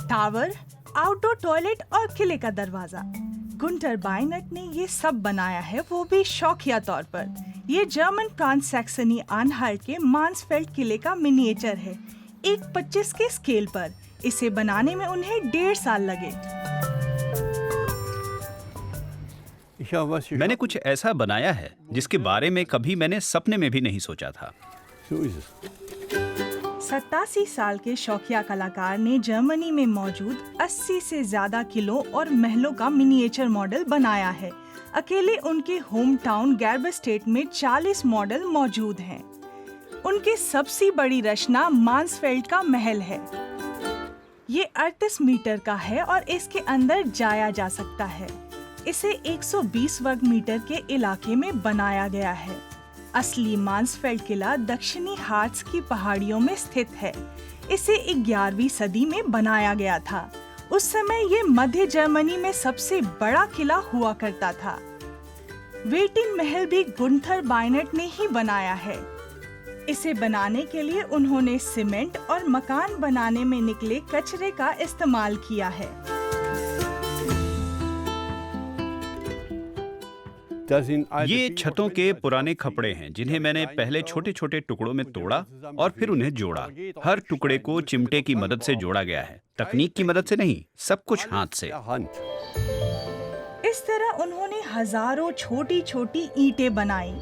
Tower, outdoor toilet और किले का दरवाजा। गुंटर बाइनट ने ये सब बनाया है, वो भी शौकिया तौर पर। ये जर्मन ट्रांस सैक्सनी आनहाल्ट के मांसफेल्ड किले का मिनिएचर है, 1/25 के स्केल पर। इसे बनाने में उन्हें 1.5 साल लगे। मैंने कुछ ऐसा बनाया है जिसके बारे में कभी मैंने सपने में भी नहीं सोचा था। 87 साल के शौकिया कलाकार ने जर्मनी में मौजूद 80 से ज्यादा किलों और महलों का मिनिएचर मॉडल बनाया है। अकेले उनके होम टाउन गैर्बस्टेट में 40 मॉडल मौजूद हैं। उनकी सबसे बड़ी रचना मांसफेल्ड का महल है। ये 38 मीटर का है और इसके अंदर जाया जा सकता है। इसे 120 वर्ग मीटर के इलाके में बनाया गया है। असली मांसफेल्ड किला दक्षिणी हार्ट्स की पहाड़ियों में स्थित है। इसे 11वीं सदी में बनाया गया था। उस समय ये मध्य जर्मनी में सबसे बड़ा किला हुआ करता था। वेटिन महल भी गुंथर बाइनट ने ही बनाया है। इसे बनाने के लिए उन्होंने सीमेंट और मकान बनाने में निकले कचरे का इस्तेमाल किया है। ये छतों के पुराने खपड़े हैं जिन्हें मैंने पहले छोटे छोटे टुकड़ों में तोड़ा और फिर उन्हें जोड़ा। हर टुकड़े को चिमटे की मदद से जोड़ा गया है, तकनीक की मदद से नहीं, सब कुछ हाथ से। इस तरह उन्होंने हजारों छोटी छोटी ईंटें बनाई।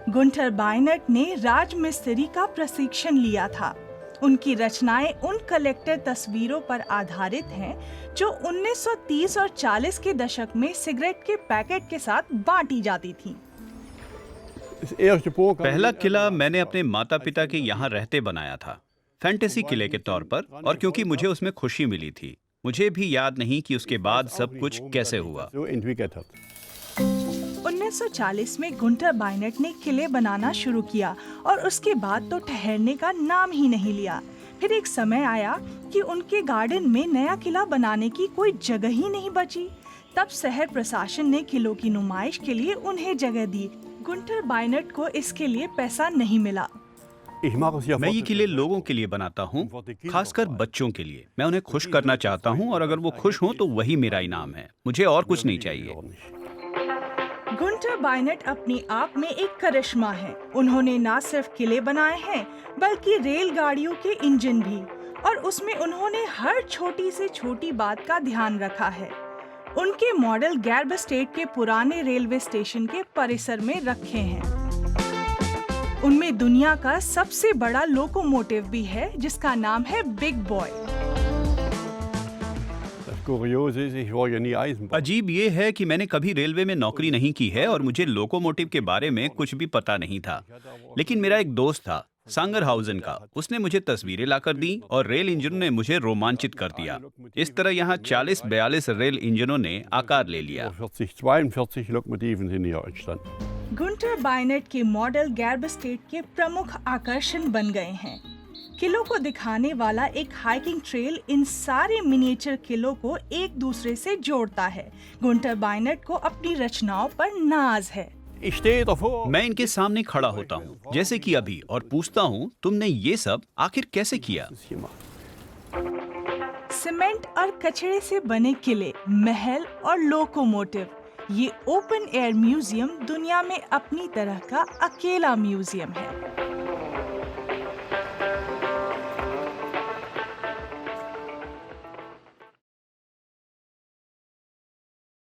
गुंटर बाइनट ने राजमिस्त्री का प्रशिक्षण लिया था। उनकी रचनाएं उन कलेक्टर तस्वीरों पर आधारित हैं जो 1930 और 40 के दशक में सिगरेट के पैकेट के साथ बांटी जाती थीं। पहला किला मैंने अपने माता पिता के यहाँ रहते बनाया था, फैंटेसी किले के तौर पर, और क्योंकि मुझे उसमें खुशी मिली थी। मुझे भी याद नहीं कि उसके बाद सब कुछ कैसे हुआ। 1940 में गुंटर बाइनट ने किले बनाना शुरू किया और उसके बाद तो ठहरने का नाम ही नहीं लिया। फिर एक समय आया कि उनके गार्डन में नया किला बनाने की कोई जगह ही नहीं बची। तब शहर प्रशासन ने किलों की नुमाइश के लिए उन्हें जगह दी। गुंटर बाइनट को इसके लिए पैसा नहीं मिला। मैं ये किले लोगों के लिए बनाता हूँ, खासकर बच्चों के लिए। मैं उन्हें खुश करना चाहता हूँ और अगर वो खुश हों तो वही मेरा इनाम है। मुझे और कुछ नहीं चाहिए। गुंटर बाइनट अपने आप में एक करिश्मा है। उन्होंने न सिर्फ किले बनाए हैं बल्कि रेलगाड़ियों के इंजन भी, और उसमें उन्होंने हर छोटी से छोटी बात का ध्यान रखा है। उनके मॉडल गैर्बस्टेट के पुराने रेलवे स्टेशन के परिसर में रखे हैं। उनमें दुनिया का सबसे बड़ा लोकोमोटिव भी है जिसका नाम है बिग बॉय। अजीब ये है कि मैंने कभी रेलवे में नौकरी नहीं की है और मुझे लोकोमोटिव के बारे में कुछ भी पता नहीं था। लेकिन मेरा एक दोस्त था सांगरहाउजन का, उसने मुझे तस्वीरें लाकर दी और रेल इंजन ने मुझे रोमांचित कर दिया। इस तरह यहाँ 40-42 रेल इंजनों ने आकार ले लिया। गुंटर बाइनट के मॉडल गैर्बस्टेट के प्रमुख आकर्षण बन गए हैं। किलों को दिखाने वाला एक हाइकिंग ट्रेल इन सारे मिनिएचर किलों को एक दूसरे से जोड़ता है। गुंटर बाइनट को अपनी रचनाओं पर नाज है। मैं इनके सामने खड़ा होता हूँ जैसे कि अभी और पूछता हूँ, तुमने ये सब आखिर कैसे किया? सीमेंट और कचरे से बने किले, महल और लोकोमोटिव, ये ओपन एयर म्यूजियम दुनिया में अपनी तरह का अकेला म्यूजियम है।